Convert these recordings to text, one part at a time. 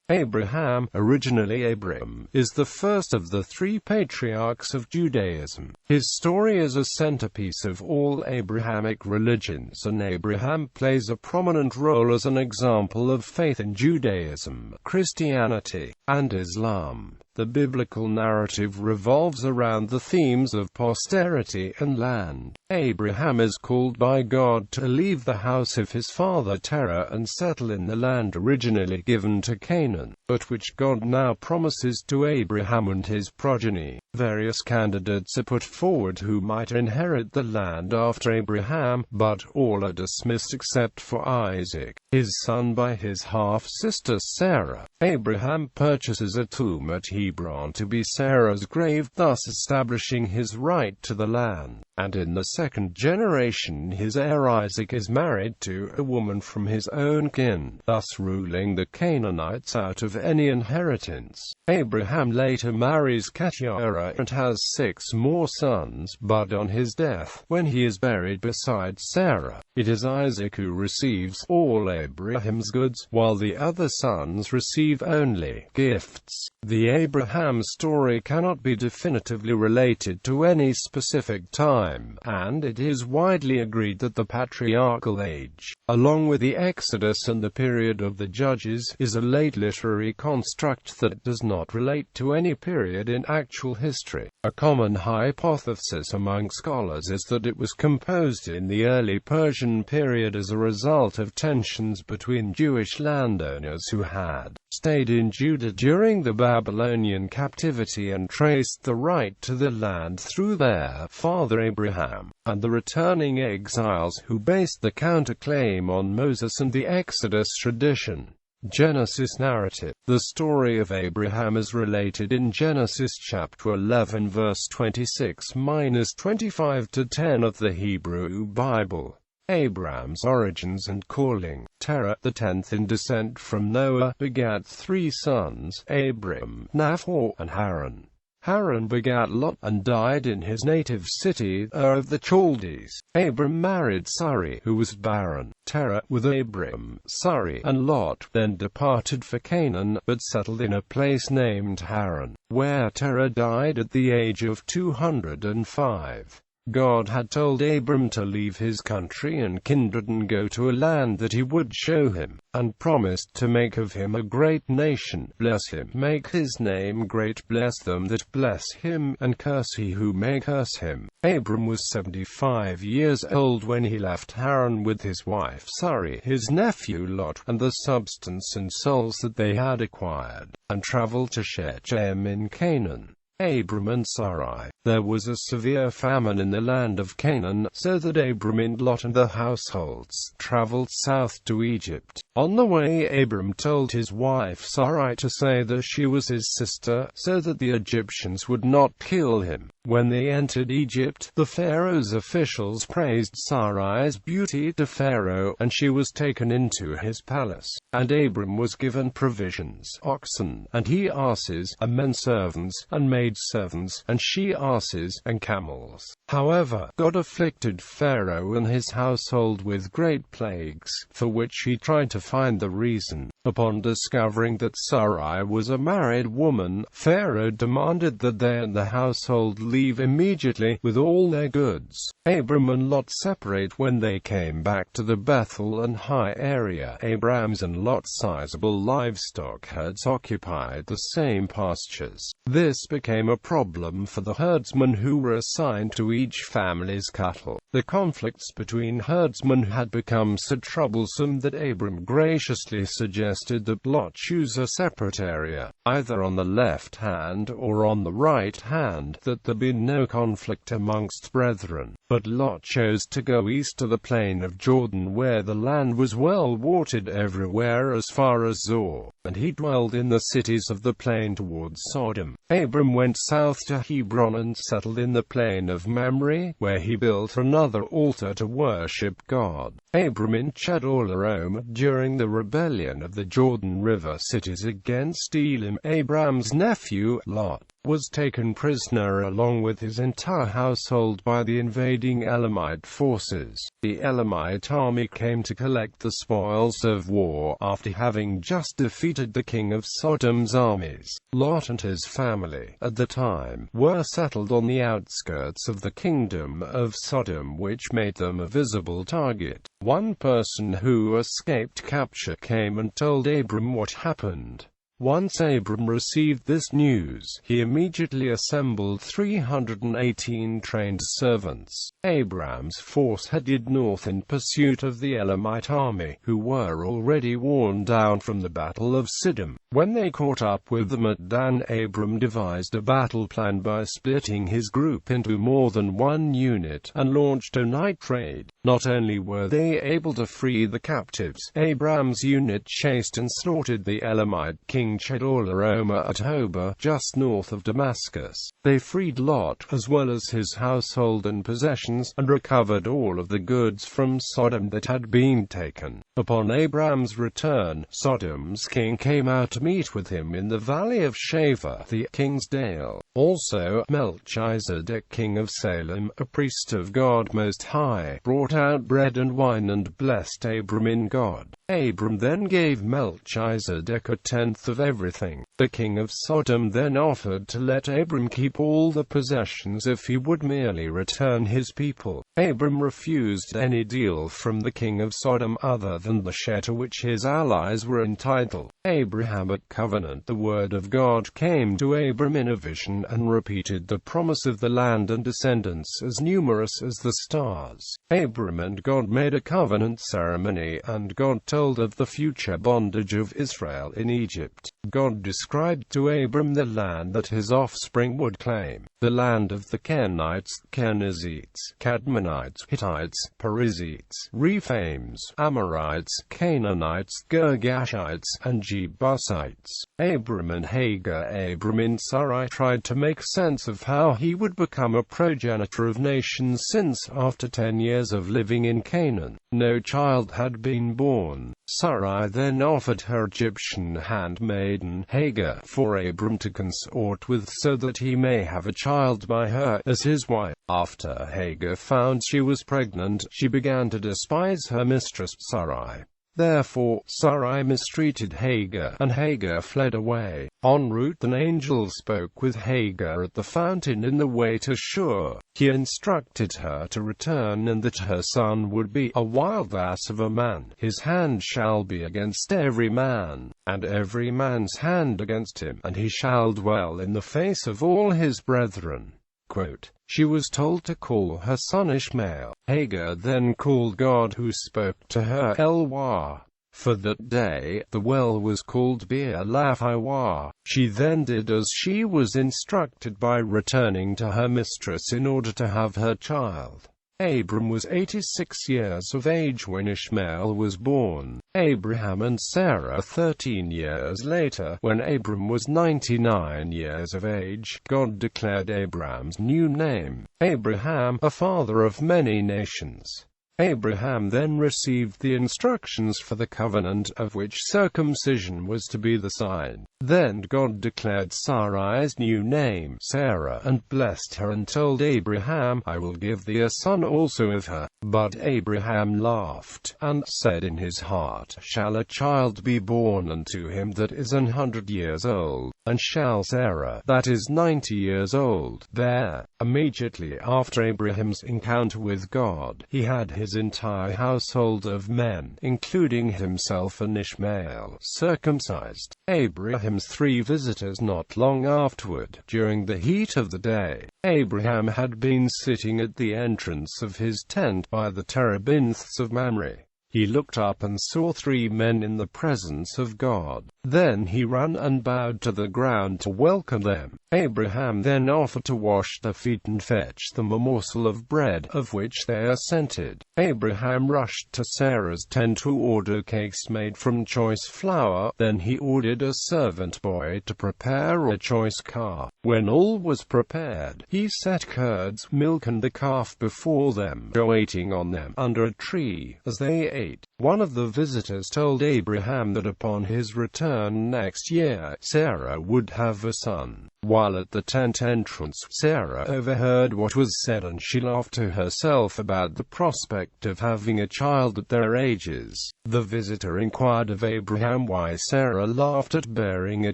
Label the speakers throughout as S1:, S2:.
S1: Abraham, originally Abram, is the first of the three patriarchs of Judaism. His story is a centerpiece of all Abrahamic religions, and Abraham plays a prominent role as an example of faith in Judaism, Christianity, and Islam. The biblical narrative revolves around the themes of posterity and land. Abraham is called by God to leave the house of his father Terah and settle in the land originally given to Canaan, but which God now promises to Abraham and his progeny. Various candidates are put forward who might inherit the land after Abraham, but all are dismissed except for Isaac, his son by his half-sister Sarah. Abraham purchases a tomb at Hebron to be Sarah's grave, thus establishing his right to the land. And in the second generation his heir Isaac is married to a woman from his own kin, thus ruling the Canaanites out of any inheritance. Abraham later marries Terah and has 6 more sons, but on his death, when he is buried beside Sarah, it is Isaac who receives all Abraham's goods, while the other sons receive only gifts. The Abraham story cannot be definitively related to any specific time, and it is widely agreed that the patriarchal age, along with the Exodus and the period of the Judges, is a late literary construct that does not relate to any period in actual history. A common hypothesis among scholars is that it was composed in the early Persian period as a result of tensions between Jewish landowners who had stayed in Judah during the Babylonian captivity and traced the right to the land through their father Abraham, and the returning exiles who based the counterclaim on Moses and the Exodus tradition. Genesis narrative. The story of Abraham is related in Genesis chapter 11 verse 26-25 to 10 of the Hebrew Bible. Abram's origins and calling. Terah, the 10th in descent from Noah, begat 3 sons, Abram, Nahor, and Haran. Haran begat Lot, and died in his native city, Ur of the Chaldees. Abram married Sarai, who was barren. Terah, with Abram, Sarai, and Lot, then departed for Canaan, but settled in a place named Haran, where Terah died at the age of 205. God had told Abram to leave his country and kindred and go to a land that he would show him, and promised to make of him a great nation, bless him, make his name great, bless them that bless him, and curse he who may curse him. Abram was 75 years old when he left Haran with his wife Sarai, his nephew Lot, and the substance and souls that they had acquired, and traveled to Shechem in Canaan. Abram and Sarai. There was a severe famine in the land of Canaan, so that Abram and Lot and the households traveled south to Egypt. On the way Abram told his wife Sarai to say that she was his sister, so that the Egyptians would not kill him. When they entered Egypt, the Pharaoh's officials praised Sarai's beauty to Pharaoh, and she was taken into his palace. And Abram was given provisions, oxen, and he-asses, and men-servants, and maid-servants, and she-asses, and camels. However, God afflicted Pharaoh and his household with great plagues, for which he tried to find the reason. Upon discovering that Sarai was a married woman, Pharaoh demanded that they and the household leave immediately, with all their goods. Abram and Lot separate when they came back to the Bethel and Hai area. Abram's and Lot's sizable livestock herds occupied the same pastures. This became a problem for the herdsmen who were assigned to each family's cattle. The conflicts between herdsmen had become so troublesome that Abram graciously suggested that Lot choose a separate area, either on the left hand or on the right hand, that there be no conflict amongst brethren. But Lot chose to go east to the plain of Jordan, where the land was well watered everywhere as far as Zoar, and he dwelled in the cities of the plain towards Sodom. Abram went south to Hebron and settled in the plain of Mamre, where he built another altar to worship God. Abram in Chedorlaomer, during the rebellion of the Jordan River cities against Elam, Abram's nephew, Lot, was taken prisoner along with his entire household by the invading Elamite forces. The Elamite army came to collect the spoils of war after having just defeated the king of Sodom's armies. Lot and his family, at the time, were settled on the outskirts of the kingdom of Sodom, which made them a visible target. One person who escaped capture came and told Abram what happened. Once Abram received this news, he immediately assembled 318 trained servants. Abram's force headed north in pursuit of the Elamite army, who were already worn down from the Battle of Siddim. When they caught up with them at Dan, Abram devised a battle plan by splitting his group into more than one unit, and launched a night raid. Not only were they able to free the captives, Abram's unit chased and slaughtered the Elamite king Chedorlaomer at Hobah, just north of Damascus. They freed Lot, as well as his household and possessions, and recovered all of the goods from Sodom that had been taken. Upon Abram's return, Sodom's king came out to meet with him in the valley of Shaveh, the king's dale. Also, Melchizedek, king of Salem, a priest of God Most High, brought out bread and wine and blessed Abram in God. Abram then gave Melchizedek a tenth of everything. The king of Sodom then offered to let Abram keep all the possessions if he would merely return his people. Abram refused any deal from the king of Sodom other than the share to which his allies were entitled. Abrahamic covenant. The word of God came to Abram in a vision and repeated the promise of the land and descendants as numerous as the stars. Abram and God made a covenant ceremony, and God told of the future bondage of Israel in Egypt. God described to Abram the land that his offspring would claim, the land of the Kenites, Kenizzites, Cadmonites, Hittites, Perizzites, Rephaims, Amorites, Canaanites, Girgashites, and Jebusites. Abram and Hagar. Abram in Sarai tried to make sense of how he would become a progenitor of nations, since, after 10 years of living in Canaan, no child had been born. Sarai then offered her Egyptian handmaiden, Hagar, for Abram to consort with so that he may have a child by her as his wife. After Hagar found she was pregnant, she began to despise her mistress Sarai. Therefore, Sarai mistreated Hagar, and Hagar fled away. En route, an angel spoke with Hagar at the fountain in the way to Shur. He instructed her to return, and that her son would be a wild ass of a man. His hand shall be against every man, and every man's hand against him, and he shall dwell in the face of all his brethren. Quote, she was told to call her son Ishmael. Hagar then called God, who spoke to her Elwah. For that day, the well was called Beer Lahai. She then did as she was instructed by returning to her mistress in order to have her child. Abram was 86 years of age when Ishmael was born. Abraham and Sarah 13 years later, when Abram was 99 years of age, God declared Abram's new name, Abraham, a father of many nations. Abraham then received the instructions for the covenant, of which circumcision was to be the sign. Then God declared Sarai's new name, Sarah, and blessed her and told Abraham, I will give thee a son also of her. But Abraham laughed, and said in his heart, shall a child be born unto him that is 100 years old? And shall Sarah, that is 90 years old, bear? Immediately after Abraham's encounter with God, he had his entire household of men, including himself and Ishmael, circumcised. Abraham's 3 visitors not long afterward, during the heat of the day. Abraham had been sitting at the entrance of his tent by the terebinths of Mamre. He looked up and saw 3 men in the presence of God. Then he ran and bowed to the ground to welcome them. Abraham then offered to wash their feet and fetch them a morsel of bread, of which they assented. Abraham rushed to Sarah's tent to order cakes made from choice flour. Then he ordered a servant boy to prepare a choice calf. When all was prepared, he set curds, milk and the calf before them, waiting on them under a tree. As they ate, One of the visitors told Abraham that upon his return next year, Sarah would have a son. While at the tent entrance, Sarah overheard what was said, and she laughed to herself about the prospect of having a child at their ages. The visitor inquired of Abraham why Sarah laughed at bearing a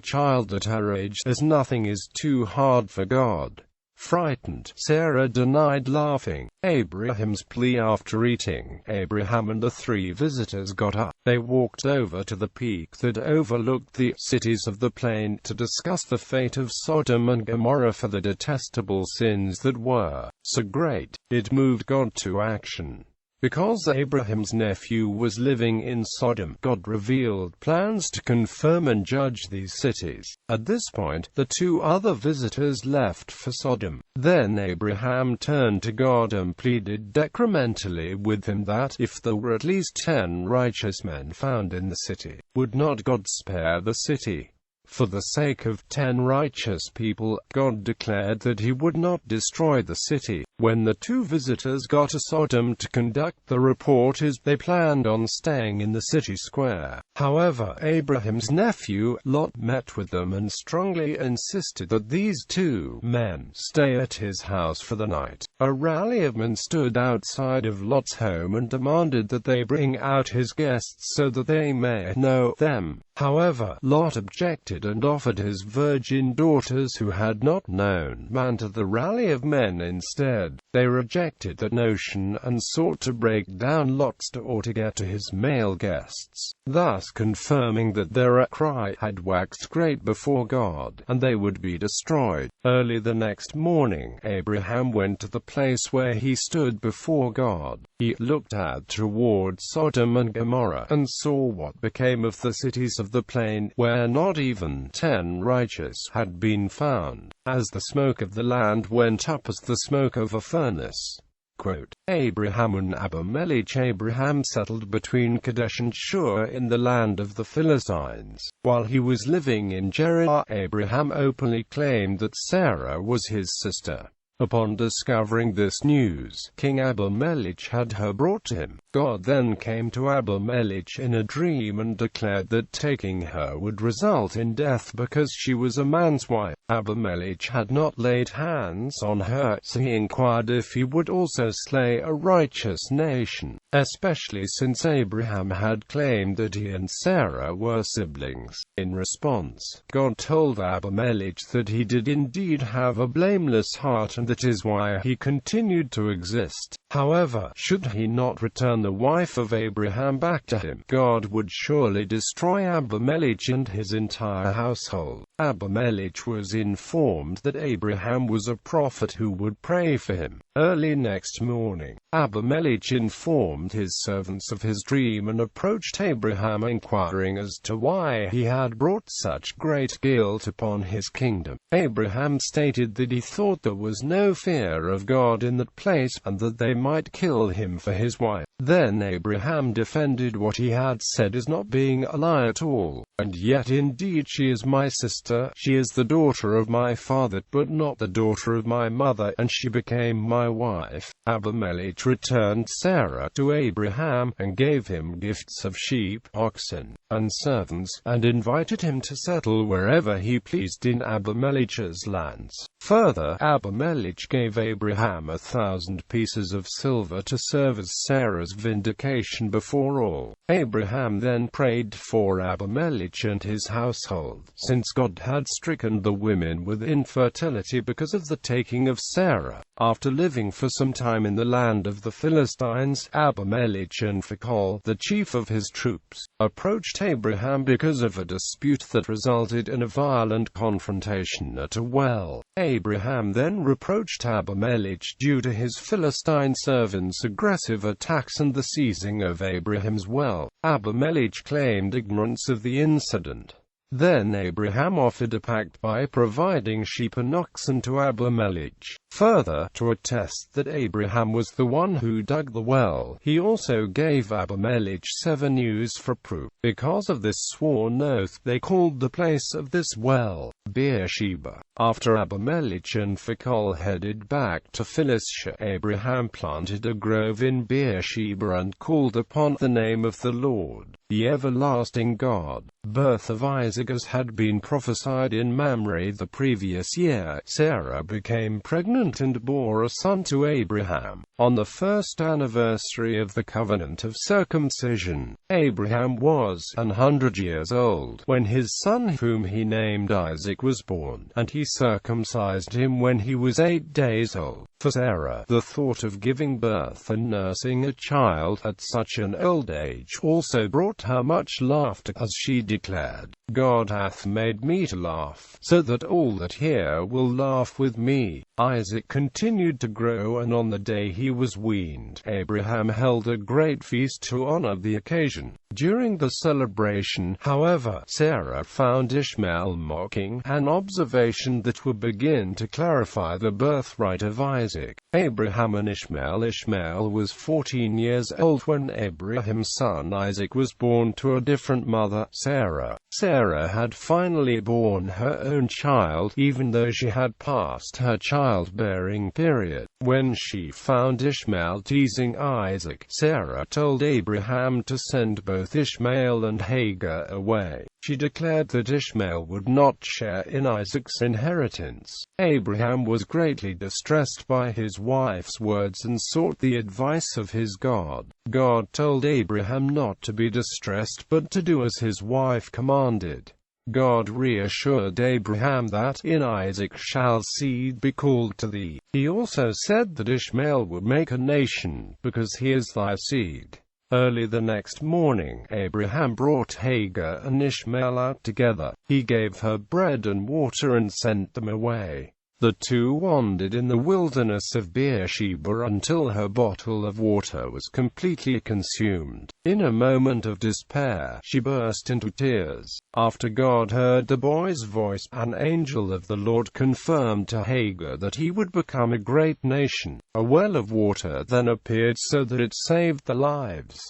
S1: child at her age, as nothing is too hard for God. Frightened, Sarah denied laughing. Abraham's plea. After eating, Abraham and the three visitors got up. They walked over to the peak that overlooked the cities of the plain to discuss the fate of Sodom and Gomorrah, for the detestable sins that were so great, it moved God to action. Because Abraham's nephew was living in Sodom, God revealed plans to confirm and judge these cities. At this point, the two other visitors left for Sodom. Then Abraham turned to God and pleaded decrementally with him that, if there were at least 10 righteous men found in the city, would not God spare the city? For the sake of 10 righteous people, God declared that he would not destroy the city. When the two visitors got to Sodom to conduct the report, they planned on staying in the city square. However, Abraham's nephew, Lot, met with them and strongly insisted that these two men stay at his house for the night. A rally of men stood outside of Lot's home and demanded that they bring out his guests so that they may know them. However, Lot objected and offered his virgin daughters who had not known man to the rally of men instead. They rejected that notion and sought to break down Lot's door to get to his male guests, thus confirming that their cry had waxed great before God, and they would be destroyed. Early the next morning, Abraham went to the place where he stood before God. He looked out toward Sodom and Gomorrah, and saw what became of the cities of the plain, where not even 10 righteous had been found, as the smoke of the land went up as the smoke of a furnace. Quote, Abraham and Abimelech. Abraham settled between Kadesh and Shur in the land of the Philistines. While he was living in Gerar, Abraham openly claimed that Sarah was his sister. Upon discovering this news, King Abimelech had her brought to him. God then came to Abimelech in a dream and declared that taking her would result in death because she was a man's wife. Abimelech had not laid hands on her, so he inquired if he would also slay a righteous nation, especially since Abraham had claimed that he and Sarah were siblings. In response, God told Abimelech that he did indeed have a blameless heart, and that is why he continued to exist. However, should he not return the wife of Abraham back to him, God would surely destroy Abimelech and his entire household. Abimelech was informed that Abraham was a prophet who would pray for him. Early next morning, Abimelech informed his servants of his dream and approached Abraham inquiring as to why he had brought such great guilt upon his kingdom. Abraham stated that he thought there was no fear of God in that place, and that they might kill him for his wife. Then Abraham defended what he had said as not being a lie at all. And yet indeed she is my sister, she is the daughter of my father, but not the daughter of my mother, and she became my wife. Abimelech returned Sarah to Abraham, and gave him gifts of sheep, oxen, and servants, and invited him to settle wherever he pleased in Abimelech's lands. Further, Abimelech gave Abraham 1,000 pieces of silver to serve as Sarah's vindication before all. Abraham then prayed for Abimelech and his household, since God had stricken the women with infertility because of the taking of Sarah. After living for some time in the land of the Philistines, Abimelech and Phicol, the chief of his troops, approached Abraham because of a dispute that resulted in a violent confrontation at a well. Abraham then reproached Abimelech due to his Philistine servants' aggressive attacks and the seizing of Abraham's well. Abimelech claimed ignorance of the incident. Then Abraham offered a pact by providing sheep and oxen to Abimelech. Further, to attest that Abraham was the one who dug the well, he also gave Abimelech 7 ewes for proof. Because of this sworn oath, they called the place of this well Beersheba. After Abimelech and Phicol headed back to Philistia, Abraham planted a grove in Beersheba and called upon the name of the Lord, the everlasting God. Birth of Isaac. As had been prophesied in Mamre the previous year, Sarah became pregnant and bore a son to Abraham. On the first anniversary of the covenant of circumcision, Abraham was 100 years old when his son, whom he named Isaac, was born, and he circumcised him when he was 8 days old. For Sarah, the thought of giving birth and nursing a child at such an old age also brought her much laughter, as she declared, God hath made me to laugh, so that all that hear will laugh with me. Isaac continued to grow, and on the day he was weaned, Abraham held a great feast to honor the occasion. During the celebration, however, Sarah found Ishmael mocking, an observation that would begin to clarify the birthright of Isaac. Abraham and Ishmael. Ishmael was 14 years old when Abraham's son Isaac was born to a different mother, Sarah. Sarah had finally borne her own child, even though she had passed her childbearing period. When she found Ishmael teasing Isaac, Sarah told Abraham to send both Ishmael and Hagar away. She declared that Ishmael would not share in Isaac's inheritance. Abraham was greatly distressed by his wife's words and sought the advice of his God. God told Abraham not to be distressed but to do as his wife commanded. God reassured Abraham that, in Isaac shall seed be called to thee. He also said that Ishmael would make a nation, because he is thy seed. Early the next morning, Abraham brought Hagar and Ishmael out together. He gave her bread and water and sent them away. The two wandered in the wilderness of Beersheba until her bottle of water was completely consumed. In a moment of despair, she burst into tears. After God heard the boy's voice, an angel of the Lord confirmed to Hagar that he would become a great nation. A well of water then appeared so that it saved the lives.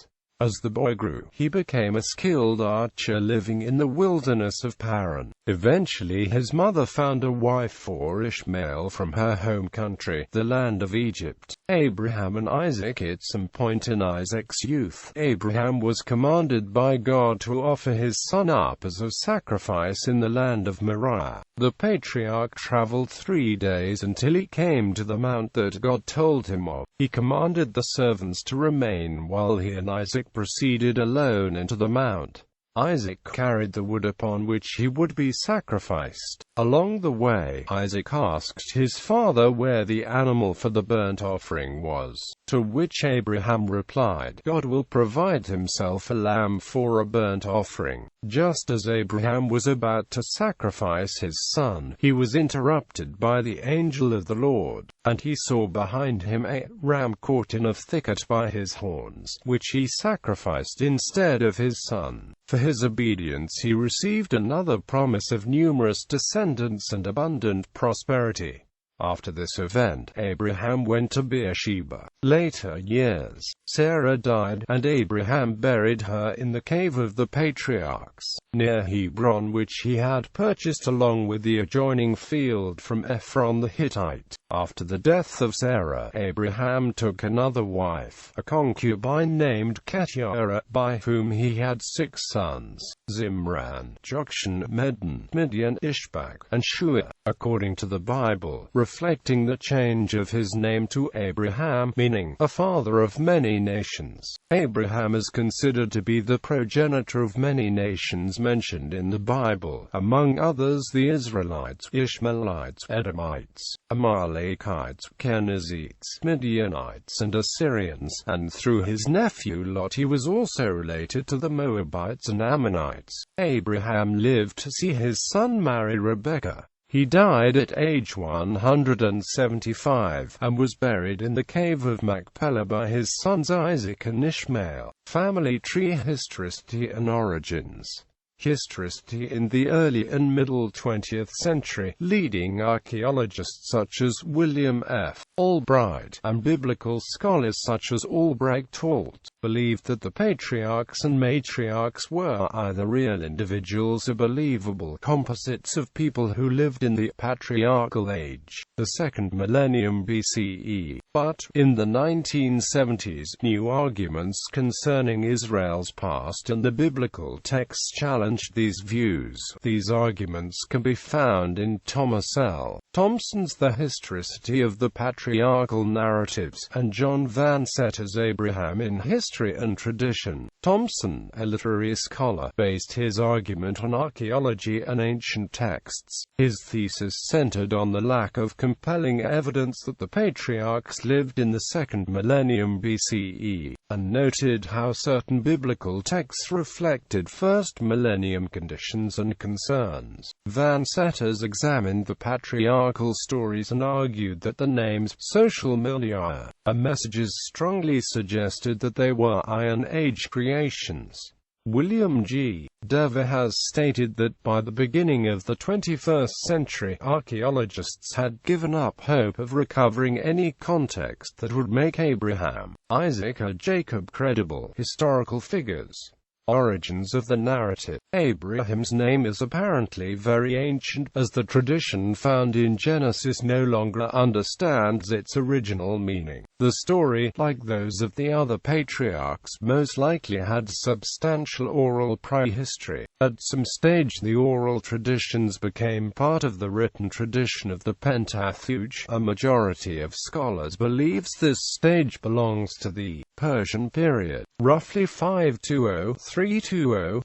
S1: As the boy grew, he became a skilled archer living in the wilderness of Paran. Eventually his mother found a wife for Ishmael from her home country, the land of Egypt. Abraham and Isaac. At some point in Isaac's youth, Abraham was commanded by God to offer his son up as a sacrifice in the land of Moriah. The patriarch traveled 3 days until he came to the mount that God told him of. He commanded the servants to remain while he and Isaac proceeded alone into the mount. Isaac carried the wood upon which he would be sacrificed. Along the way, Isaac asked his father where the animal for the burnt offering was, to which Abraham replied, God will provide himself a lamb for a burnt offering. Just as Abraham was about to sacrifice his son, he was interrupted by the angel of the Lord, and he saw behind him a ram caught in a thicket by his horns, which he sacrificed instead of his son. For his obedience he received another promise of numerous descendants and abundant prosperity. After this event, Abraham went to Beersheba. Later years, Sarah died, and Abraham buried her in the cave of the patriarchs, near Hebron, which he had purchased along with the adjoining field from Ephron the Hittite. After the death of Sarah, Abraham took another wife, a concubine named Keturah, by whom he had 6 sons: Zimran, Jokshan, Medan, Midian, Ishbak, and Shua. According to the Bible, reflecting the change of his name to Abraham, meaning a father of many nations. Abraham is considered to be the progenitor of many nations mentioned in the Bible, among others the Israelites, Ishmaelites, Edomites, Amalekites, Kenizzites, Midianites, and Assyrians, and through his nephew Lot he was also related to the Moabites and Ammonites. Abraham lived to see his son marry Rebekah. He died at age 175, and was buried in the cave of Machpelah by his sons Isaac and Ishmael. Family tree, historicity and origins. historicity in the early and middle 20th century. Leading archaeologists such as William F. Albright and biblical scholars such as Albrecht Holt believed that the patriarchs and matriarchs were either real individuals or believable composites of people who lived in the patriarchal age, the second millennium BCE. But, in the 1970s, new arguments concerning Israel's past and the biblical texts challenged these views. These arguments can be found in Thomas L. Thompson's The Historicity of the Patriarchal Narratives, and John Van Setter's Abraham in History and Tradition. Thompson, a literary scholar, based his argument on archaeology and ancient texts. His thesis centered on the lack of compelling evidence that the patriarchs lived in the second millennium BCE, and noted how certain biblical texts reflected first millennium conditions and concerns. Van Setters examined the patriarchal stories and argued that the names social milieu and messages strongly suggested that they were Iron Age creations. William G. Dever has stated that by the beginning of the 21st century, archaeologists had given up hope of recovering any context that would make Abraham, Isaac or Jacob credible historical figures. Origins of the narrative. Abraham's name is apparently very ancient, as the tradition found in Genesis no longer understands its original meaning. The story, like those of the other patriarchs, most likely had substantial oral prehistory. At some stage the oral traditions became part of the written tradition of the Pentateuch. A majority of scholars believes this stage belongs to the Persian period, roughly 520–320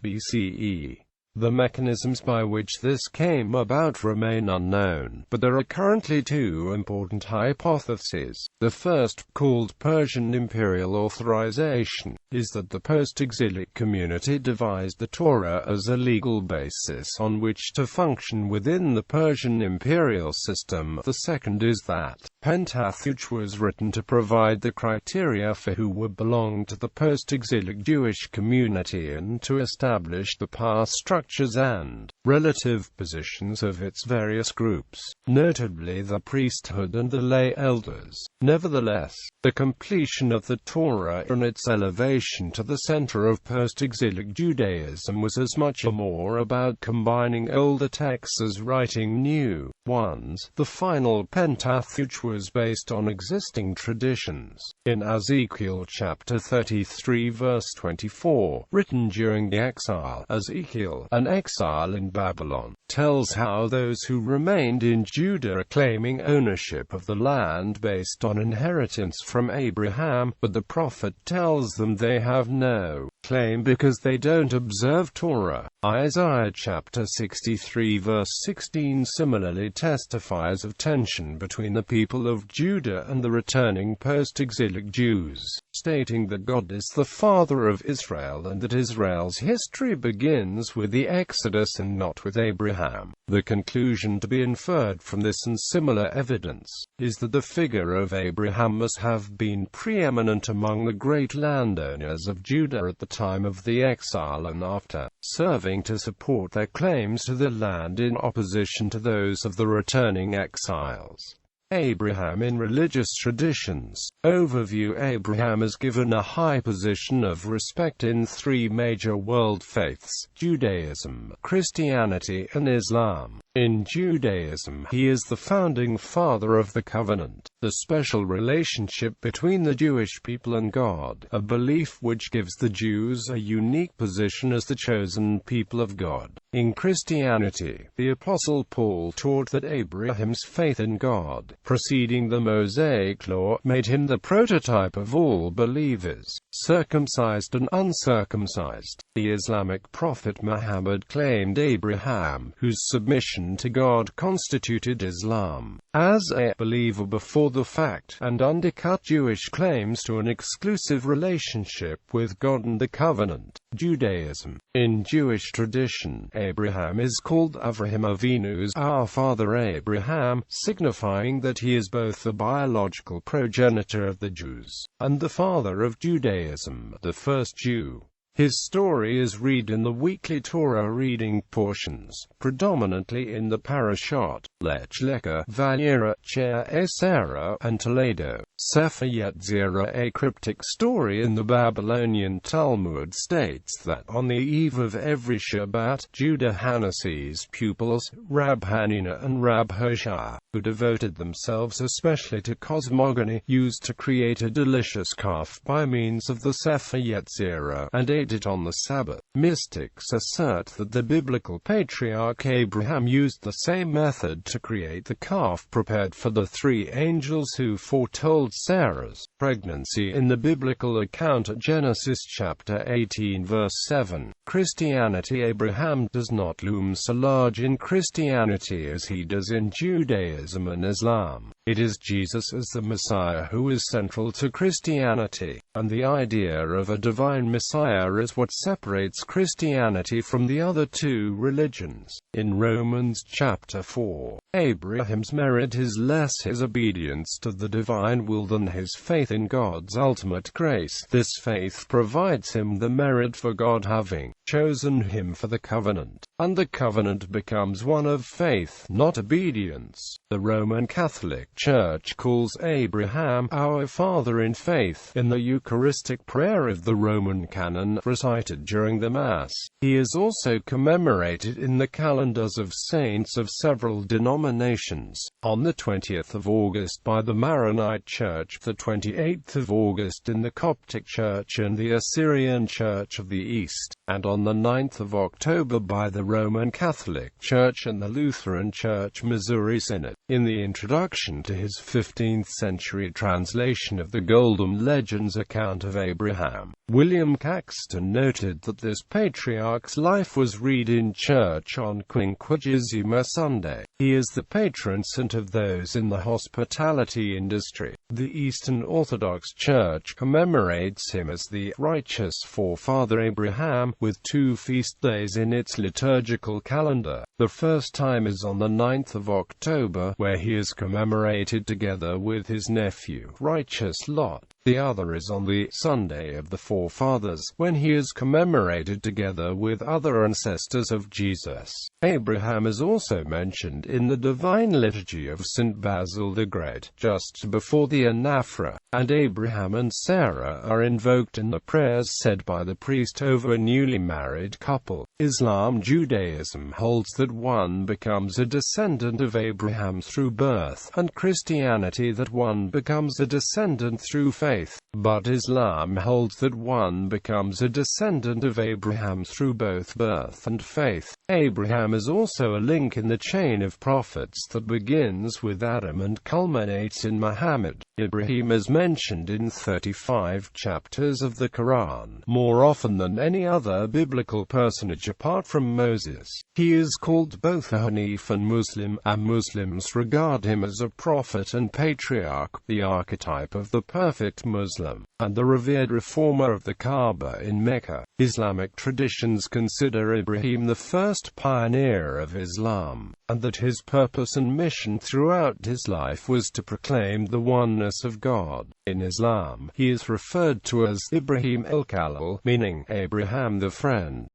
S1: BCE. The mechanisms by which this came about remain unknown, but there are currently two important hypotheses. The first, called Persian imperial authorization, is that the post-exilic community devised the Torah as a legal basis on which to function within the Persian imperial system. The second is that Pentateuch was written to provide the criteria for who would belong to the post-exilic Jewish community and to establish the power structures and relative positions of its various groups, notably the priesthood and the lay elders. Nevertheless, the completion of the Torah and its elevation to the center of post-exilic Judaism was as much or more about combining older texts as writing new ones. The final Pentateuch was based on existing traditions. In Ezekiel chapter 33 verse 24, written during the exile, Ezekiel, an exile in Babylon, tells how those who remained in Judah are claiming ownership of the land based on inheritance from Abraham, but the prophet tells them they have no claim because they don't observe Torah. Isaiah chapter 63 verse 16 similarly testifies of tension between the people of Judah and the returning post-exilic Jews, stating that God is the father of Israel and that Israel's history begins with the Exodus and not with Abraham. The conclusion to be inferred from this and similar evidence is that the figure of Abraham must have been preeminent among the great landowners of Judah at the time of the exile and after, serving to support their claims to the land in opposition to those of the returning exiles. Abraham in religious traditions. Overview. Abraham is given a high position of respect in three major world faiths: Judaism, Christianity and Islam. In Judaism, he is the founding father of the covenant, the special relationship between the Jewish people and God, a belief which gives the Jews a unique position as the chosen people of God. In Christianity, the Apostle Paul taught that Abraham's faith in God, preceding the Mosaic Law, made him the prototype of all believers, circumcised and uncircumcised. The Islamic prophet Muhammad claimed Abraham, whose submission to God constituted Islam, as a believer before the fact, and undercut Jewish claims to an exclusive relationship with God and the covenant. Judaism. In Jewish tradition, Abraham is called Avraham Avinu's our father Abraham, signifying that he is both the biological progenitor of the Jews and the father of Judaism, the first Jew. His story is read in the weekly Torah reading portions, predominantly in the parashot, Lech Lecha, Vayera, Cher, Sarah, and Toledo. Sefer Yetzirah, a cryptic story in the Babylonian Talmud, states that on the eve of every Shabbat, Judah Hanassi's pupils, Rab Hanina and Rab Hoshea, who devoted themselves especially to cosmogony, used to create a delicious calf by means of the Sefer Yetzirah, and ate it on the Sabbath. Mystics assert that the biblical patriarch Abraham used the same method to create the calf prepared for the three angels who foretold Sarah's pregnancy in the biblical account at Genesis chapter 18 verse 7. Christianity. Abraham does not loom so large in Christianity as he does in Judaism and Islam. It is Jesus as the Messiah who is central to Christianity, and the idea of a divine Messiah is what separates Christianity from the other two religions. In Romans chapter 4, Abraham's merit is less his obedience to the divine will than his faith in God's ultimate grace. This faith provides him the merit for God having chosen him for the covenant, and the covenant becomes one of faith, not obedience. The Roman Catholic Church calls Abraham our father in faith in the Eucharistic prayer of the Roman Canon recited during the Mass. He is also commemorated in the calendars of saints of several denominations. On the 20th of August by the Maronite Church, the 28th of August in the Coptic Church and the Assyrian Church of the East, and on the 9th of October by the Roman Catholic Church and the Lutheran Church Missouri Synod. In the introduction to his 15th-century translation of the Golden Legends account of Abraham, William Caxton noted that this patriarch's life was read in church on Quinquagesima Sunday. He is the patron saint of those in the hospitality industry. The Eastern Orthodox Church commemorates him as the righteous forefather Abraham, with 2 feast days in its liturgical calendar. The first time is on the 9th of October, where he is commemorated together with his nephew, righteous Lot. The other is on the Sunday of the Forefathers, when he is commemorated together with other ancestors of Jesus. Abraham is also mentioned in the Divine Liturgy of St. Basil the Great, just before the anaphora, and Abraham and Sarah are invoked in the prayers said by the priest over a newly married couple. Judaism holds that one becomes a descendant of Abraham through birth, and Christianity that one becomes a descendant through faith. But Islam holds that one becomes a descendant of Abraham through both birth and faith. Abraham is also a link in the chain of prophets that begins with Adam and culminates in Muhammad. Ibrahim is mentioned in 35 chapters of the Quran, more often than any other biblical personage apart from Moses. He is called both a Hanif and Muslim, and Muslims regard him as a prophet and patriarch, the archetype of the perfect Muslim, and the revered reformer of the Kaaba in Mecca. Islamic traditions consider Ibrahim the first pioneer of Islam, and that his purpose and mission throughout his life was to proclaim the oneness of God. In Islam, he is referred to as Ibrahim el-Khalil, meaning Abraham the friend.